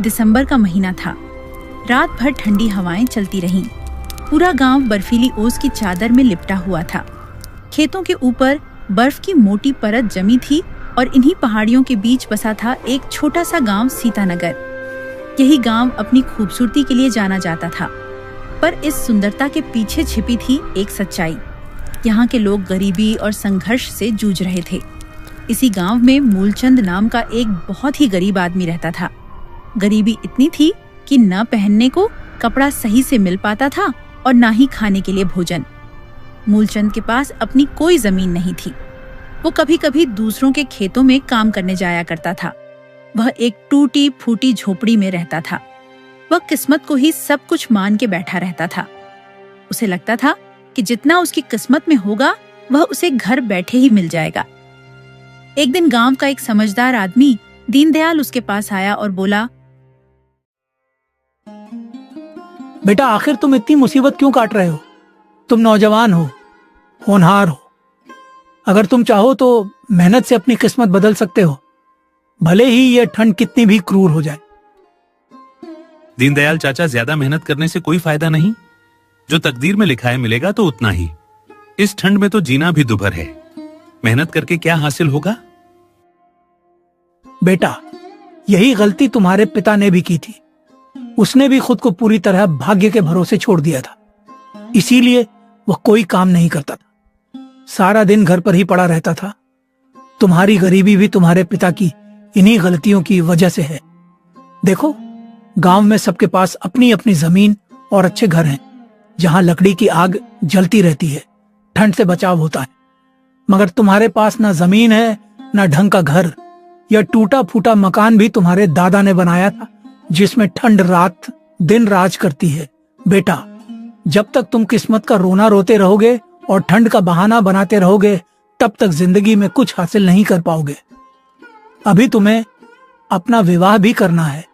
दिसंबर का महीना था। रात भर ठंडी हवाएं चलती रहीं। पूरा गांव बर्फीली ओस की चादर में लिपटा हुआ था। खेतों के ऊपर बर्फ की मोटी परत जमी थी और इन्हीं पहाड़ियों के बीच बसा था एक छोटा सा गांव सीतानगर। यही गांव अपनी खूबसूरती के लिए जाना जाता था, पर इस सुंदरता के पीछे छिपी थी एक सच्चाई। यहाँ के लोग गरीबी और संघर्ष से जूझ रहे थे। इसी गांव में मूलचंद नाम का एक बहुत ही गरीब आदमी रहता था। गरीबी इतनी थी कि न पहनने को कपड़ा सही से मिल पाता था और न ही खाने के लिए भोजन। मूलचंद के पास अपनी कोई जमीन नहीं थी। वो कभी कभी दूसरों के खेतों में काम करने जाया करता था। वह एक टूटी फूटी झोपड़ी में रहता था। वह किस्मत को ही सब कुछ मान के बैठा रहता था। उसे लगता था कि जितना उसकी किस्मत में होगा वह उसे घर बैठे ही मिल जाएगा। एक दिन गांव का एक समझदार आदमी दीनदयाल उसके पास आया और बोला, बेटा, आखिर तुम इतनी मुसीबत क्यों काट रहे हो? तुम नौजवान हो, होनहार हो। अगर तुम चाहो तो मेहनत से अपनी किस्मत बदल सकते हो, भले ही यह ठंड कितनी भी क्रूर हो जाए। दीनदयाल चाचा, ज्यादा मेहनत करने से कोई फायदा नहीं। जो तकदीर में लिखा है मिलेगा तो उतना ही। इस ठंड में तो जीना भी दुभर है। मेहनत करके क्या हासिल होगा? बेटा, यही गलती तुम्हारे पिता ने भी की थी। उसने भी खुद को पूरी तरह भाग्य के भरोसे छोड़ दिया था। इसीलिए वह कोई काम नहीं करता था, सारा दिन घर पर ही पड़ा रहता था। तुम्हारी गरीबी भी तुम्हारे पिता की इन्हीं गलतियों की वजह से है। देखो, गांव में सबके पास अपनी अपनी जमीन और अच्छे घर हैं, जहां लकड़ी की आग जलती रहती है, ठंड से बचाव होता है। मगर तुम्हारे पास ना जमीन है, ना ढंग का घर। यह टूटा फूटा मकान भी तुम्हारे दादा ने बनाया था, जिसमें ठंड रात दिन राज करती है। बेटा, जब तक तुम किस्मत का रोना रोते रहोगे और ठंड का बहाना बनाते रहोगे, तब तक जिंदगी में कुछ हासिल नहीं कर पाओगे। अभी तुम्हें अपना विवाह भी करना है,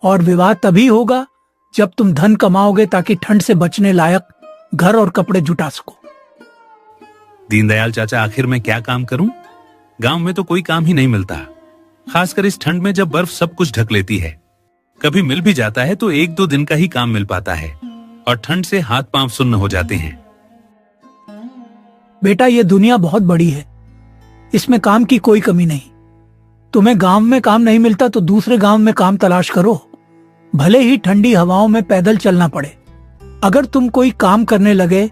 और विवाह तभी होगा जब तुम धन कमाओगे, ताकि ठंड से बचने लायक घर और कपड़े जुटा सको। दीनदयाल चाचा, आखिर मैं क्या काम करूं? गांव में तो कोई काम ही नहीं मिलता, खासकर इस ठंड में जब बर्फ सब कुछ ढक लेती है। कभी मिल भी जाता है तो 1-2 दिन का ही काम मिल पाता है और ठंड से हाथ पांव सुन्न हो जाते हैं। बेटा, ये दुनिया बहुत बड़ी है, इसमें काम की कोई कमी नहीं। तुम्हें गांव में काम नहीं मिलता तो दूसरे गांव में काम तलाश करो, भले ही ठंडी हवाओं में पैदल चलना पड़े। अगर तुम कोई काम करने लगे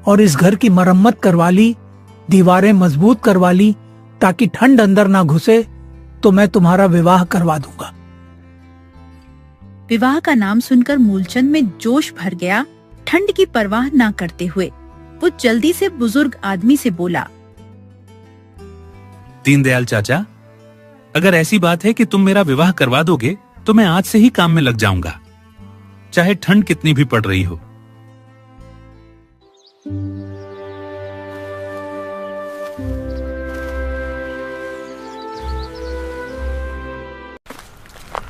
और इस घर की मरम्मत करवा ली, दीवारें मजबूत करवा ली ताकि ठंड अंदर ना घुसे, तो मैं तुम्हारा विवाह करवा दूंगा। विवाह का नाम सुनकर मूलचंद में जोश भर गया। ठंड की परवाह ना करते हुए वो जल्दी से बुजुर्ग आदमी से बोला, दीनदयाल चाचा, अगर ऐसी बात है कि तुम मेरा विवाह करवा दोगे तो मैं आज से ही काम में लग जाऊंगा, चाहे ठंड कितनी भी पड़ रही हो।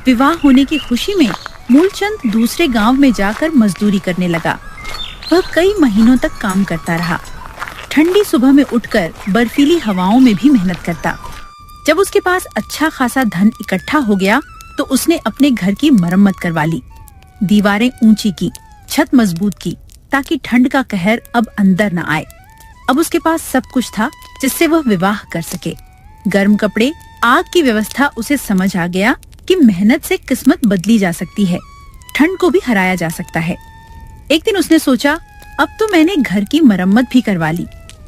विवाह होने की खुशी में मूलचंद दूसरे गांव में जाकर मजदूरी करने लगा। वह कई महीनों तक काम करता रहा। ठंडी सुबह में उठकर बर्फीली हवाओं में भी मेहनत करता। जब उसके पास अच्छा खासा धन इकट्ठा हो गया तो उसने अपने घर की मरम्मत करवा ली, दीवारें ऊंची की, छत मजबूत की, ताकि ठंड का कहर अब अंदर न आए। अब उसके पास सब कुछ था जिससे वह विवाह कर सके। गर्म कपड़े, आग की व्यवस्था। उसे समझ आ गया कि मेहनत से किस्मत बदली जा सकती है, ठंड को भी हराया जा सकता है। एक दिन उसने सोचा, अब तो मैंने घर की मरम्मत भी करवा ली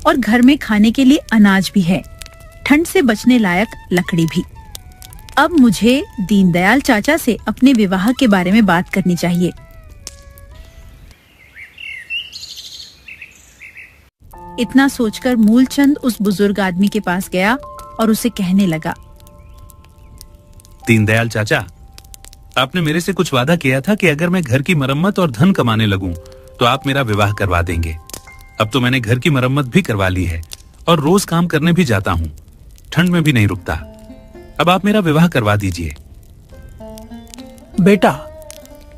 और घर में खाने के लिए अनाज भी है, ठंड से बचने लायक लकड़ी भी। अब मुझे दीनदयाल चाचा से अपने विवाह के बारे में बात करनी चाहिए। इतना सोचकर मूलचंद उस बुजुर्ग आदमी के पास गया और उसे कहने लगा, दीनदयाल चाचा, आपने मेरे से कुछ वादा किया था कि अगर मैं घर की मरम्मत और धन कमाने लगूं तो आप मेरा विवाह करवा देंगे। अब तो मैंने घर की मरम्मत भी करवा ली है और रोज काम करने भी जाता हूँ, ठंड में भी नहीं रुकता। अब आप मेरा विवाह करवा दीजिए। बेटा,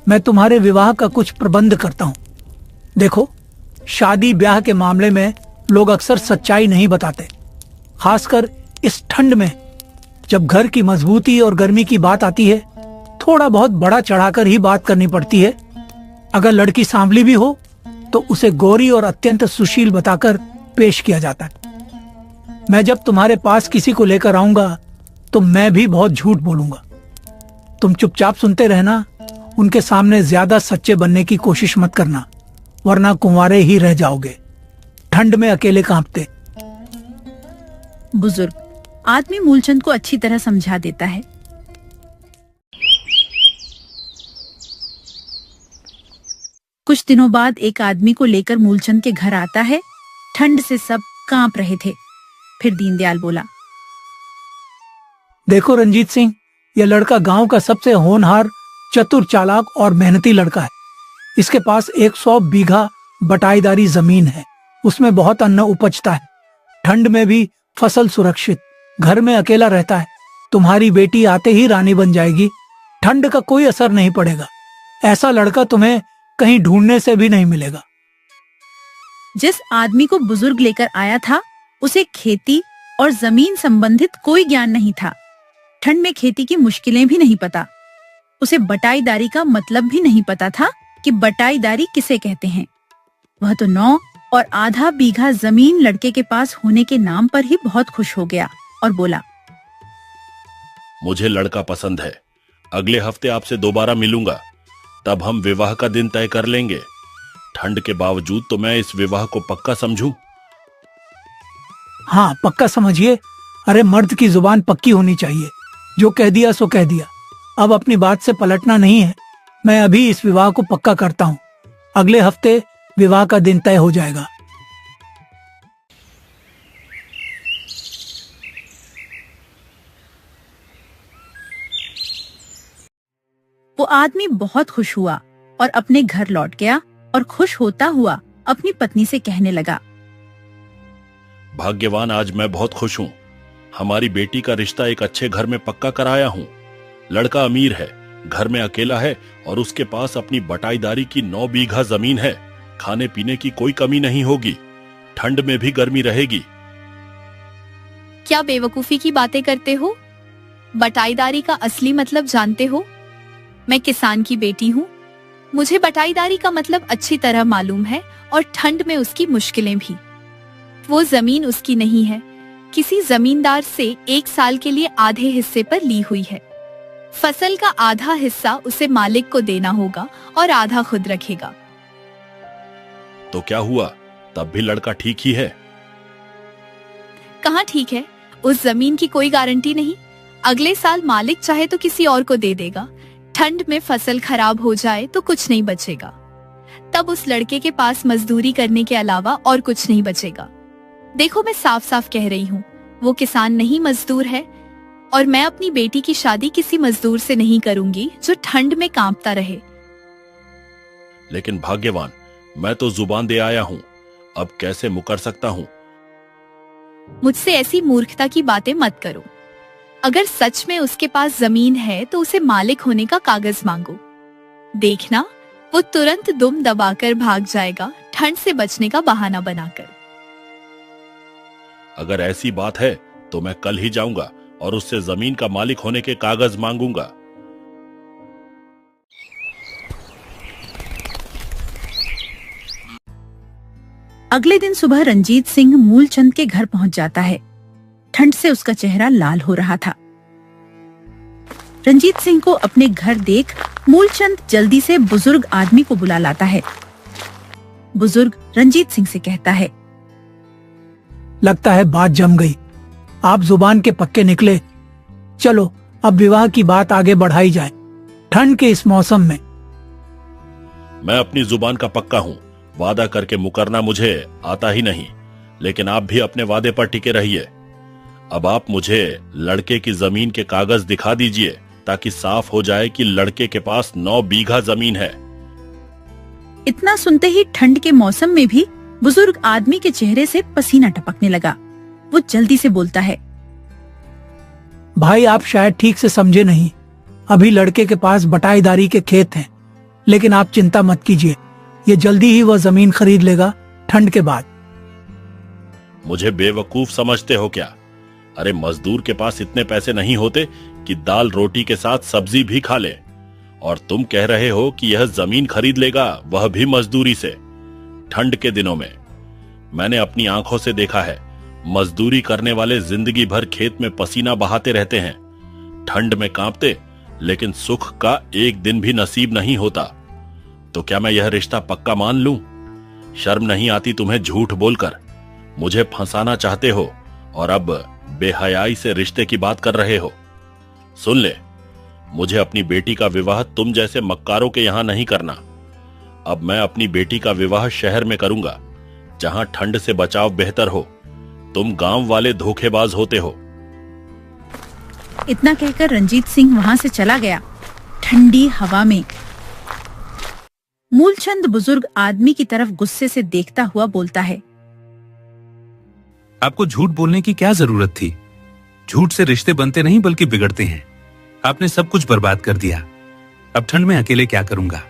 मैं तुम्हारे विवाह का कुछ प्रबंध करता हूँ। देखो, शादी ब्याह के मामले में लोग अक्सर सच्चाई नहीं बताते, खासकर इस ठंड में। जब घर की मजबूती और गर्मी की बात आती है, थोड़ा बहुत बड़ा चढ़ाकर ही बात करनी पड़ती है। अगर लड़की सांवली भी हो तो उसे गोरी और अत्यंत सुशील बताकर पेश किया जाता है। मैं जब तुम्हारे पास किसी को लेकर आऊंगा तो मैं भी बहुत झूठ बोलूंगा। तुम चुपचाप सुनते रहना, उनके सामने ज्यादा सच्चे बनने की कोशिश मत करना, वरना कुंवारे ही रह जाओगे, ठंड में अकेले कांपते। बुजुर्ग आदमी मूलचंद को अच्छी तरह समझा देता है। कुछ दिनों बाद एक आदमी को लेकर मूलचंद के घर आता है। ठंड से सब कांप रहे थे। फिर दीनदयाल बोला, देखो रंजीत सिंह, यह लड़का गांव का सबसे होनहार, चतुर, चालाक और मेहनती लड़का है। इसके पास 100 बीघा बटाईदारी जमीन है। उसमें बहुत अन्न उपजता है। ठंड में भी फसल सुरक्षित। घर में अकेला रहता है। तुम्हारी बेटी आते ही रानी बन जाएगी। ठंड का कोई असर नहीं पड़ेगा। ऐसा लड़का तुम्हें कहीं ढूंढने से भी नहीं मिलेगा। जिस आदमी को बुजुर्ग लेकर आया था उसे खेती और जमीन संबंधित कोई ज्ञान नहीं था। ठंड में खेती की मुश्किलें भी नहीं पता। उसे बटाईदारी का मतलब भी नहीं पता था कि बटाईदारी किसे कहते हैं। वह तो 9 और आधा बीघा जमीन लड़के के पास होने के नाम पर ही बहुत खुश हो गया और बोला, मुझे लड़का पसंद है। अगले हफ्ते आपसे दोबारा मिलूंगा, तब हम विवाह का दिन तय कर लेंगे। ठंड के बावजूद तो मैं इस विवाह को पक्का समझूं। हाँ, पक्का समझिए। अरे मर्द की जुबान पक्की होनी चाहिए। जो कह दिया सो कह दिया। अब अपनी बात से पलटना नहीं है। मैं अभी इस विवाह को पक्का करता हूँ। अगले हफ्ते विवाह का दिन तय हो जाएगा। वो आदमी बहुत खुश हुआ और अपने घर लौट गया और खुश होता हुआ अपनी पत्नी से कहने लगा, भाग्यवान, आज मैं बहुत खुश हूँ। हमारी बेटी का रिश्ता एक अच्छे घर में पक्का कराया हूँ। लड़का अमीर है, घर में अकेला है और उसके पास अपनी बटाईदारी की 9 बीघा जमीन है। खाने पीने की कोई कमी नहीं होगी। ठंड में भी गर्मी रहेगी। क्या बेवकूफी की बातें करते हो? बटाईदारी का असली मतलब जानते हो? मैं किसान की बेटी हूँ। मुझे बटाईदारी का मतलब अच्छी तरह मालूम है और ठंड में उसकी मुश्किलें भी। वो जमीन उसकी नहीं है, किसी जमींदार से 1 साल के लिए आधे हिस्से पर ली हुई है। फसल का आधा हिस्सा उसे मालिक को देना होगा और आधा खुद रखेगा। तो क्या हुआ? तब भी लड़का ठीक ही है। कहाँ ठीक है? उस जमीन की कोई गारंटी नहीं। अगले साल मालिक चाहे तो किसी और को दे देगा। ठंड में फसल खराब हो जाए तो कुछ नहीं बचेगा। तब उस लड़के के पास मजदूरी करने के अलावा और कुछ नहीं बचेगा। देखो, मैं साफ साफ कह रही हूँ, वो किसान नहीं, मजदूर है। और मैं अपनी बेटी की शादी किसी मजदूर से नहीं करूंगी जो ठंड में कांपता रहे। लेकिन भाग्यवान, मैं तो जुबान दे आया हूँ। अब कैसे मुकर सकता हूँ? मुझसे ऐसी मूर्खता की बातें मत करो। अगर सच में उसके पास जमीन है तो उसे मालिक होने का कागज मांगो। देखना, वो तुरंत दुम दबाकर भाग जाएगा, ठंड से बचने का बहाना बनाकर। अगर ऐसी बात है तो मैं कल ही जाऊंगा और उससे जमीन का मालिक होने के कागज मांगूंगा। अगले दिन सुबह रंजीत सिंह मूलचंद के घर पहुंच जाता है। ठंड से उसका चेहरा लाल हो रहा था। रंजीत सिंह को अपने घर देख मूलचंद जल्दी से बुजुर्ग आदमी को बुला लाता है। बुजुर्ग रंजीत सिंह से कहता है, लगता है बात जम गई। आप जुबान के पक्के निकले। चलो अब विवाह की बात आगे बढ़ाई जाए। ठंड के इस मौसम में। मैं अपनी जुबान का पक्का हूँ। वादा करके मुकरना मुझे आता ही नहीं। लेकिन आप भी अपने वादे पर टिके रहिए। अब आप मुझे लड़के की जमीन के कागज दिखा दीजिए ताकि साफ हो जाए कि लड़के के पास 9 बीघा जमीन है। इतना सुनते ही ठंड के मौसम में भी बुजुर्ग आदमी के चेहरे से पसीना टपकने लगा। वो जल्दी से बोलता है, भाई, आप शायद ठीक से समझे नहीं। अभी लड़के के पास बटाईदारी के खेत हैं, लेकिन आप चिंता मत कीजिए। ये जल्दी ही वह जमीन खरीद लेगा, ठंड के बाद। मुझे बेवकूफ समझते हो क्या? अरे मजदूर के पास इतने पैसे नहीं होते कि दाल रोटी के साथ सब्जी भी खा ले। और तुम कह रहे हो कि यह जमीन खरीद लेगा, वह भी मजदूरी से। ठंड के दिनों में मैंने अपनी आंखों से देखा है, मजदूरी करने वाले जिंदगी भर खेत में पसीना बहाते रहते हैं, ठंड में कांपते, लेकिन सुख का एक दिन भी नसीब नहीं होता। तो क्या मैं यह रिश्ता पक्का मान लूं? शर्म नहीं आती तुम्हें झूठ बोलकर? मुझे फंसाना चाहते हो और अब बेहयाई से रिश्ते की बात कर रहे हो। सुन ले, मुझे अपनी बेटी का विवाह तुम जैसे मक्कारों के यहां नहीं करना। अब मैं अपनी बेटी का विवाह शहर में करूंगा, जहां ठंड से बचाव बेहतर हो। तुम गांव वाले धोखेबाज होते हो। इतना कहकर रंजीत सिंह वहां से चला गया। ठंडी हवा में मूलचंद बुजुर्ग आदमी की तरफ गुस्से से देखता हुआ बोलता है, आपको झूठ बोलने की क्या जरूरत थी? झूठ से रिश्ते बनते नहीं बल्कि बिगड़ते हैं। आपने सब कुछ बर्बाद कर दिया। अब ठंड में अकेले क्या करूंगा?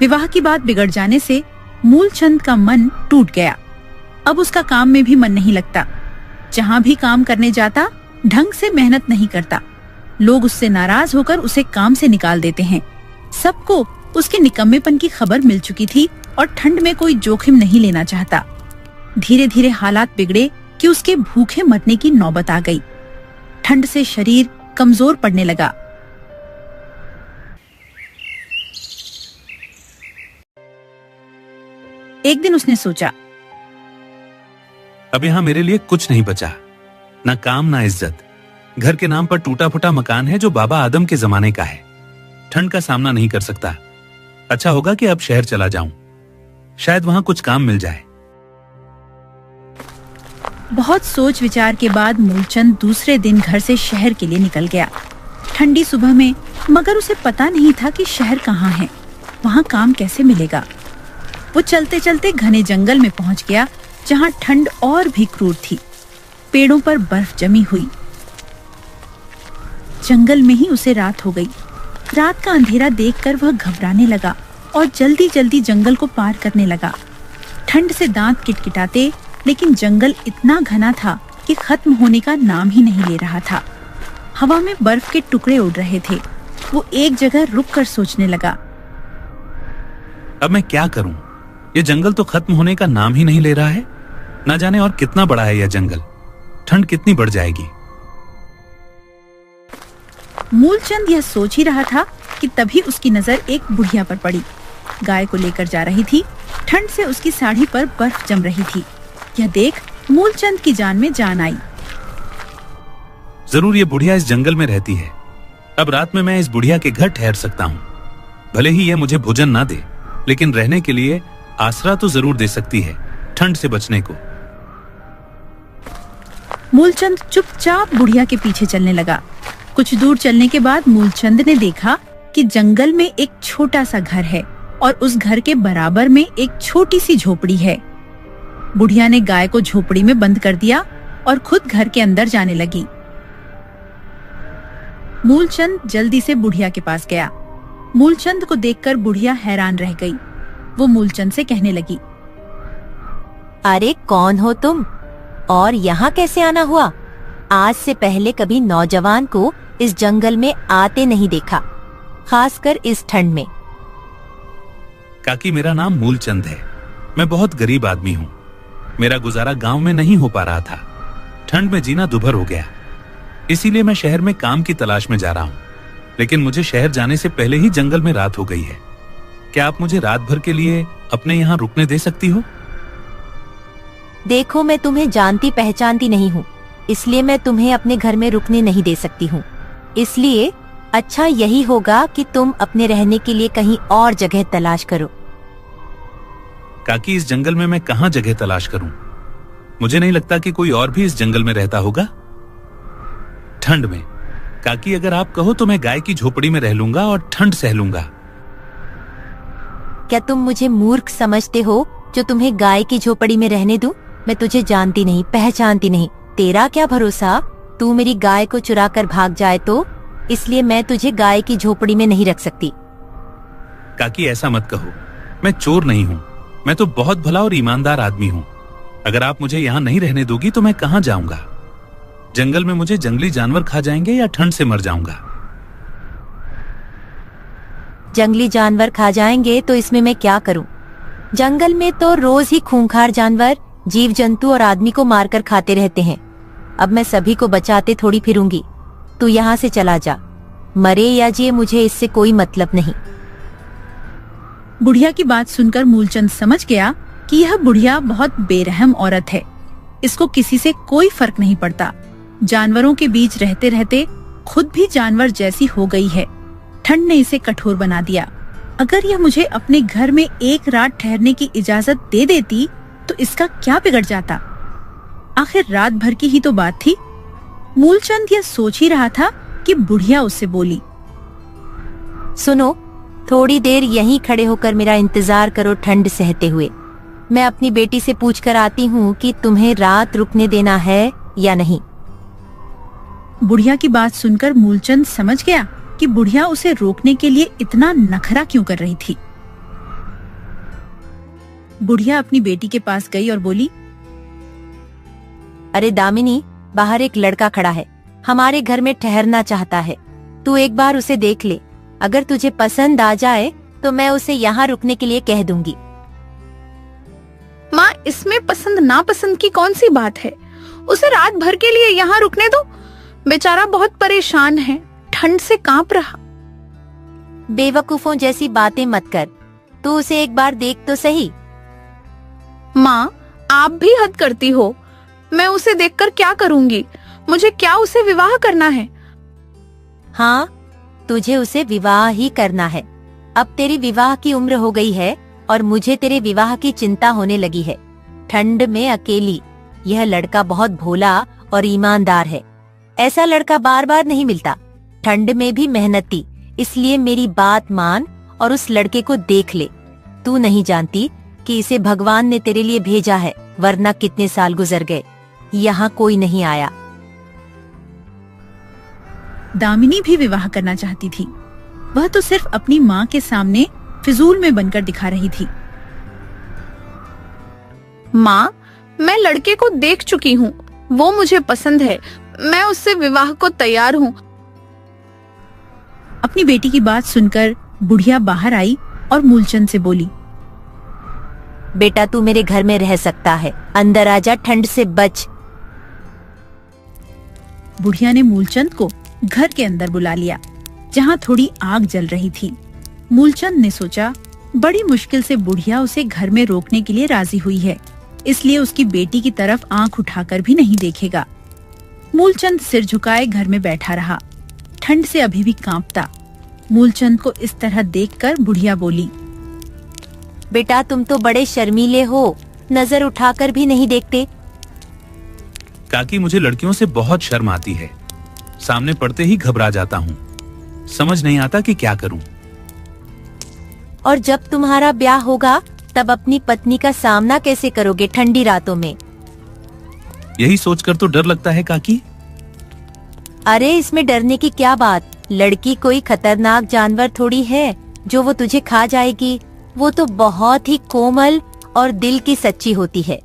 विवाह की बात बिगड़ जाने से मूलचंद का मन टूट गया। अब उसका काम में भी मन नहीं लगता। जहां भी काम करने जाता ढंग से मेहनत नहीं करता। लोग उससे नाराज होकर उसे काम से निकाल देते हैं। सबको उसके निकम्मेपन की खबर मिल चुकी थी और ठंड में कोई जोखिम नहीं लेना चाहता। धीरे धीरे हालात बिगड़े कि उसके भूखे मरने की नौबत आ गई। ठंड से शरीर कमजोर पड़ने लगा। एक दिन उसने सोचा, अब यहां मेरे लिए कुछ नहीं बचा, ना काम ना इज्जत। घर के नाम पर टूटा फूटा मकान है जो बाबा आदम के जमाने का है। ठंड का सामना नहीं कर सकता। अच्छा होगा कि अब शहर चला जाऊं, शायद वहां कुछ काम मिल जाए। बहुत सोच विचार के बाद मूलचंद दूसरे दिन घर से शहर के लिए निकल गया। ठंडी सुबह में, मगर उसे पता नहीं था कि शहर कहाँ है, वहां काम कैसे मिलेगा। वो चलते चलते घने जंगल में पहुंच गया, जहां ठंड और भी क्रूर थी। पेड़ों पर बर्फ जमी हुई। जंगल में ही उसे रात हो गई। रात का अंधेरा देखकर वह घबराने लगा और जल्दी जल्दी जंगल को पार करने लगा। ठंड से दांत किटकिटाते, लेकिन जंगल इतना घना था कि खत्म होने का नाम ही नहीं ले रहा था। हवा में बर्फ के टुकड़े उड़ रहे थे। वो एक जगह रुककर सोचने लगा, अब मैं क्या करूं? ये जंगल तो खत्म होने का नाम ही नहीं ले रहा है। ना जाने और कितना बड़ा है यह जंगल। ठंड कितनी बढ़ जाएगी। मूलचंद यह सोच ही रहा था कि तभी उसकी नजर एक बुढ़िया पर पड़ी। गाय को लेकर जा रही थी। ठंड से उसकी साड़ी पर बर्फ जम रही थी। यह देख मूलचंद की जान में जान आई। जरूर ये बुढ़िया इस जंगल में रहती है। अब रात में मैं इस बुढ़िया के घर ठहर सकता हूँ। भले ही यह मुझे भोजन ना दे, लेकिन रहने के लिए आसरा तो जरूर दे सकती है, ठंड से बचने को। मूलचंद चुपचाप बुढ़िया के पीछे चलने लगा। कुछ दूर चलने के बाद मूलचंद ने देखा कि जंगल में एक छोटा सा घर है और उस घर के बराबर में एक छोटी सी झोपड़ी है। बुढ़िया ने गाय को झोपड़ी में बंद कर दिया और खुद घर के अंदर जाने लगी। मूलचंद जल्दी से बुढ़िया के पास गया। मूलचंद को देखकर बुढ़िया हैरान रह गई। वो मूलचंद से कहने लगी, अरे कौन हो तुम और यहाँ कैसे आना हुआ? आज से पहले कभी नौजवान को इस जंगल में आते नहीं देखा, खासकर इस ठंड में। काकी, मेरा नाम मूलचंद है। मैं बहुत गरीब आदमी हूँ। मेरा गुजारा गांव में नहीं हो पा रहा था। ठंड में जीना दुभर हो गया, इसीलिए मैं शहर में काम की तलाश में जा रहा हूँ। लेकिन मुझे शहर जाने से पहले ही जंगल में रात हो गई है। क्या आप मुझे रात भर के लिए अपने यहाँ रुकने दे सकती हो? देखो, मैं तुम्हें जानती पहचानती नहीं हूँ, इसलिए मैं तुम्हें अपने घर में रुकने नहीं दे सकती हूँ। इसलिए अच्छा यही होगा कि तुम अपने रहने के लिए कहीं और जगह तलाश करो। काकी, इस जंगल में मैं कहाँ जगह तलाश करूं? मुझे नहीं लगता कि कोई और भी इस जंगल में रहता होगा ठंड में। काकी, अगर आप कहो तो मैं गाय की झोपड़ी में रह लूंगा और ठंड सह लूंगा। क्या तुम मुझे मूर्ख समझते हो जो तुम्हें गाय की झोपड़ी में रहने दूं? मैं तुझे जानती नहीं पहचानती नहीं। तेरा क्या भरोसा तू मेरी गाय को चुरा कर भाग जाए तो? इसलिए मैं तुझे गाय की झोपड़ी में नहीं रख सकती। काकी, ऐसा मत कहो। मैं चोर नहीं हूँ। मैं तो बहुत भला और ईमानदार आदमी हूँ। अगर आप मुझे यहाँ नहीं रहने दोगी तो मैं कहाँ जाऊंगा? जंगल में मुझे जंगली जानवर खा जाएंगे या ठंड से मर जाऊंगा। जंगली जानवर खा जाएंगे तो इसमें मैं क्या करूं? जंगल में तो रोज ही खूंखार जानवर जीव जंतु और आदमी को मारकर खाते रहते हैं। अब मैं सभी को बचाते थोड़ी फिरूंगी। तू यहाँ से चला जा, मरे या जिए मुझे इससे कोई मतलब नहीं। बुढ़िया की बात सुनकर मूलचंद समझ गया कि यह बुढ़िया बहुत बेरहम औरत है। इसको किसी से कोई फर्क नहीं पड़ता। जानवरों के बीच रहते रहते खुद भी जानवर जैसी हो गई है। ठंड ने इसे कठोर बना दिया। अगर यह मुझे अपने घर में एक रात ठहरने की इजाजत दे देती तो इसका क्या बिगड़ जाता? आखिर रात भर की ही तो बात थी। मूलचंद यह सोच ही रहा था कि बुढ़िया उससे बोली, सुनो, थोड़ी देर यहीं खड़े होकर मेरा इंतजार करो ठंड सहते हुए। मैं अपनी बेटी से पूछकर आती हूँ कि तुम्हें रात रुकने देना है या नहीं। बुढ़िया की बात सुनकर मूलचंद समझ गया कि बुढ़िया उसे रोकने के लिए इतना नखरा क्यों कर रही थी। बुढ़िया अपनी बेटी के पास गई और बोली, अरे दामिनी, बाहर एक लड़का खड़ा है, हमारे घर में ठहरना चाहता है। तू एक बार उसे देख ले, अगर तुझे पसंद आ जाए तो मैं उसे यहाँ रुकने के लिए कह दूंगी। माँ, इसमें पसंद नापसंद की कौन सी बात है? उसे रात भर के लिए यहाँ रुकने दो। बेचारा बहुत परेशान है, ठंड से कांप रहा। बेवकूफों जैसी बातें मत कर, तू उसे एक बार देख तो सही। माँ, आप भी हद करती हो। मैं उसे देखकर क्या करूँगी? मुझे क्या उसे विवाह करना है? हाँ, तुझे उसे विवाह ही करना है। अब तेरी विवाह की उम्र हो गई है और मुझे तेरे विवाह की चिंता होने लगी है। ठंड में अकेली, यह लड़का बहुत भोला और ईमानदार है। ऐसा लड़का बार बार नहीं मिलता, ठंड में भी मेहनती। इसलिए मेरी बात मान और उस लड़के को देख ले। तू नहीं जानती कि इसे भगवान ने तेरे लिए भेजा है, वरना कितने साल गुजर गए, यहाँ कोई नहीं आया। दामिनी भी विवाह करना चाहती थी। वह तो सिर्फ अपनी माँ के सामने फिजूल में बनकर दिखा रही थी। माँ, मैं लड़के को देख चुकी हूँ, वो मुझे पसंद है। मैं उससे विवाह को तैयार हूँ। अपनी बेटी की बात सुनकर बुढ़िया बाहर आई और मूलचंद से बोली, बेटा तू मेरे घर में रह सकता है, अंदर आजा, ठंड से बच। बुढ़िया ने मूलचंद को घर के अंदर बुला लिया, जहाँ थोड़ी आग जल रही थी। मूलचंद ने सोचा, बड़ी मुश्किल से बुढ़िया उसे घर में रोकने के लिए राजी हुई है, इसलिए उसकी बेटी की तरफ आंख उठाकर भी नहीं देखेगा। मूलचंद सिर झुकाए घर में बैठा रहा, ठंड से अभी भी कांपता। मूलचंद को इस तरह देखकर बुढ़िया बोली, बेटा तुम तो बड़े शर्मीले हो, नजर उठाकर भी नहीं देखते। काकी, मुझे लड़कियों से बहुत शर्म आती है। सामने पड़ते ही घबरा जाता हूँ। समझ नहीं आता कि क्या करूँ। और जब तुम्हारा ब्याह होगा तब अपनी पत्नी का सामना कैसे करोगे ठंडी रातों में? यही सोचकर तो डर लगता है काकी। अरे इसमें डरने की क्या बात? लड़की कोई खतरनाक जानवर थोड़ी है जो वो तुझे खा जाएगी। वो तो बहुत ही कोमल और दिल की सच्ची होती है।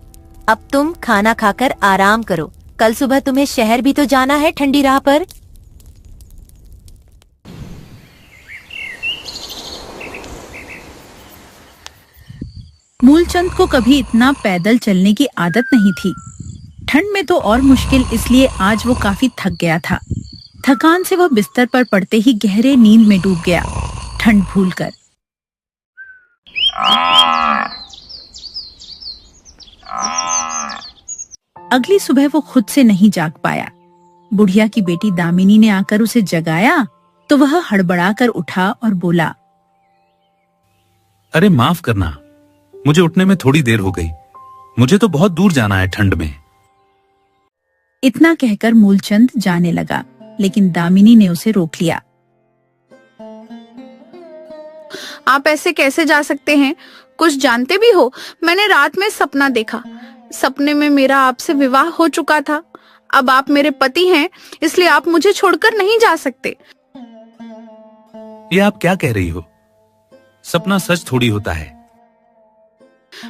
अब तुम खाना खाकर आराम करो, कल सुबह तुम्हें शहर भी तो जाना है ठंडी राह पर। मूलचंद को कभी इतना पैदल चलने की आदत नहीं थी। ठंड में तो और मुश्किल, इसलिए आज वो काफी थक गया था। थकान से वह बिस्तर पर पड़ते ही गहरे नींद में डूब गया, ठंड भूलकर। अगली सुबह वो खुद से नहीं जाग पाया। बुढ़िया की बेटी दामिनी ने आकर उसे जगाया तो वह हड़बड़ाकर उठा और बोला, अरे माफ करना, मुझे उठने में थोड़ी देर हो गई। मुझे तो बहुत दूर जाना है ठंड में। इतना कहकर मूलचंद जाने लगा, लेकिन दामिनी ने उसे रोक लिया। आप ऐसे कैसे जा सकते हैं? कुछ जानते भी हो? मैंने रात में सपना देखा। सपने में मेरा आपसे विवाह हो चुका था। अब आप मेरे पति हैं, इसलिए आप मुझे छोड़कर नहीं जा सकते। ये आप क्या कह रही हो? सपना सच थोड़ी होता है।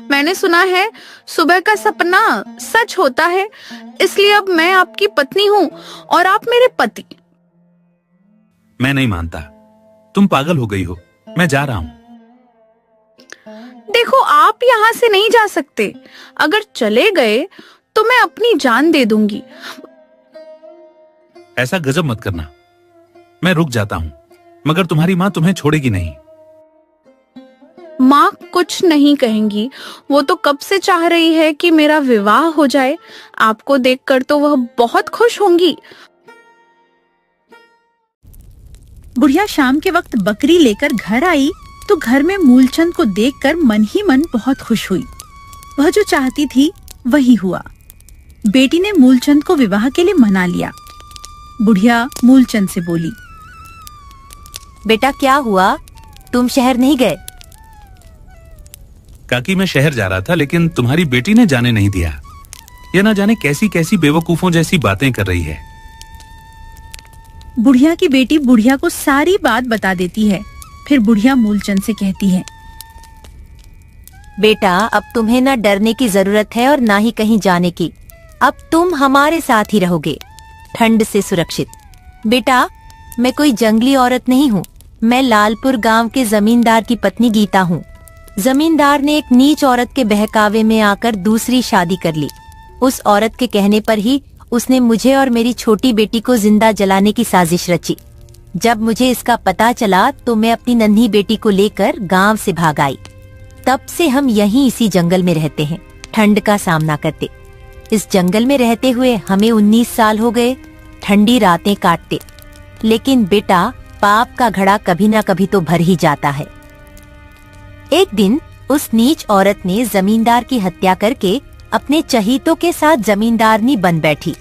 मैंने सुना है सुबह का सपना सच होता है, इसलिए अब मैं आपकी पत्नी हूँ और आप मेरे पति। मैं नहीं मानता, तुम पागल हो गई हो। मैं जा रहा हूँ। देखो, आप यहाँ से नहीं जा सकते। अगर चले गए तो मैं अपनी जान दे दूंगी। ऐसा गजब मत करना। मैं रुक जाता हूँ, मगर तुम्हारी माँ तुम्हें छोड़ेगी नहीं। माँ कुछ नहीं कहेंगी। वो तो कब से चाह रही है कि मेरा विवाह हो जाए। आपको देखकर तो वह बहुत खुश होंगी। बुढ़िया शाम के वक्त बकरी लेकर घर आई तो घर में मूलचंद को देखकर मन ही मन बहुत खुश हुई। वह जो चाहती थी वही हुआ। बेटी ने मूलचंद को विवाह के लिए मना लिया। बुढ़िया मूलचंद से बोली, बेटा क्या हुआ, तुम शहर नहीं गए? काकी मैं शहर जा रहा था, लेकिन तुम्हारी बेटी ने जाने नहीं दिया। ये ना जाने कैसी कैसी बेवकूफों जैसी बातें कर रही है। बुढ़िया की बेटी बुढ़िया को सारी बात बता देती है। फिर बुढ़िया मूलचंद से कहती है, बेटा अब तुम्हें ना डरने की जरूरत है और ना ही कहीं जाने की। अब तुम हमारे साथ ही रहोगे, ठंड से सुरक्षित। बेटा मैं कोई जंगली औरत नहीं हूँ। मैं लालपुर गांव के जमींदार की पत्नी गीता हूँ। जमींदार ने एक नीच औरत के बहकावे में आकर दूसरी शादी कर ली। उस औरत के कहने पर ही उसने मुझे और मेरी छोटी बेटी को जिंदा जलाने की साजिश रची। जब मुझे इसका पता चला तो मैं अपनी नन्ही बेटी को लेकर गांव से भाग आई। तब से हम यहीं इसी जंगल में रहते हैं, ठंड का सामना करते। इस जंगल में रहते हुए हमें 19 साल हो गए, ठंडी रातें काटते। लेकिन बेटा पाप का घड़ा कभी ना कभी तो भर ही जाता है। एक दिन उस नीच औरत ने जमींदार की हत्या करके अपने चहीतों के साथ जमींदारनी बन बैठी।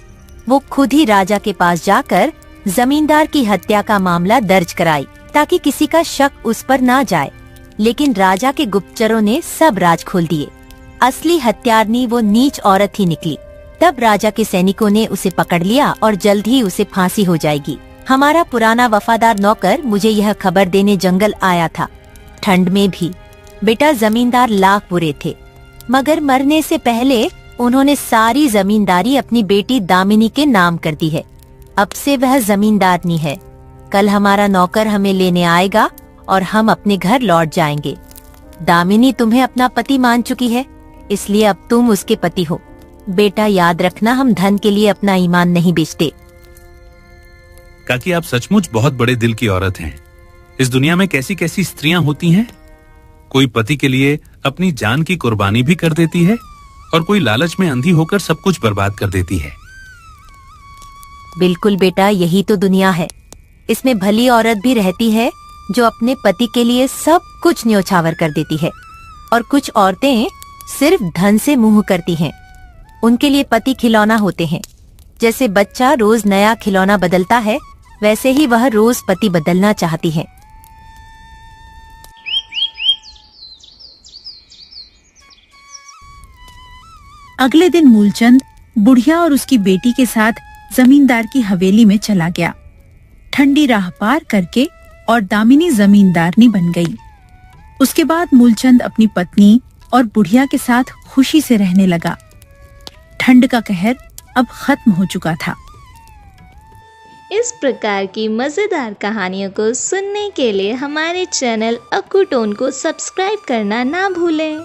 वो खुद ही राजा के पास जाकर जमींदार की हत्या का मामला दर्ज कराई ताकि किसी का शक उस पर ना जाए। लेकिन राजा के गुप्तचरों ने सब राज खोल दिए। असली हत्यारनी वो नीच औरत ही निकली। तब राजा के सैनिकों ने उसे पकड़ लिया और जल्द ही उसे फांसी हो जाएगी। हमारा पुराना वफादार नौकर मुझे यह खबर देने जंगल आया था। ठंड में भी। बेटा जमींदार लाख बुरे थे, मगर मरने से पहले उन्होंने सारी जमींदारी अपनी बेटी दामिनी के नाम कर दी है। अब से वह जमींदारनी है। कल हमारा नौकर हमें लेने आएगा और हम अपने घर लौट जाएंगे। दामिनी तुम्हें अपना पति मान चुकी है, इसलिए अब तुम उसके पति हो। बेटा याद रखना, हम धन के लिए अपना ईमान नहीं बेचते। काकी आप सचमुच बहुत बड़े दिल की औरत हैं। इस दुनिया में कैसी कैसी स्त्रियां होती हैं। कोई पति के लिए अपनी जान की कुर्बानी भी कर देती है और कोई लालच में अंधी होकर सब कुछ बर्बाद कर देती है। बिल्कुल बेटा, यही तो दुनिया है। इसमें भली औरत भी रहती है जो अपने पति के लिए सब कुछ न्योछावर कर देती है, और कुछ औरतें सिर्फ धन से मुंह करती हैं। उनके लिए पति खिलौना होते हैं। जैसे बच्चा रोज नया खिलौना बदलता है, वैसे ही वह रोज पति बदलना चाहती है। अगले दिन मूलचंद बुढ़िया और उसकी बेटी के साथ जमींदार की हवेली में चला गया। ठंडी राह पार करके और दामिनी जमींदारनी बन गई। उसके बाद मूलचंद अपनी पत्नी और बुढ़िया के साथ खुशी से रहने लगा। ठंड का कहर अब खत्म हो चुका था। इस प्रकार की मजेदार कहानियों को सुनने के लिए हमारे चैनल अक्कू टोन को सब्सक्राइब करना ना भूलें।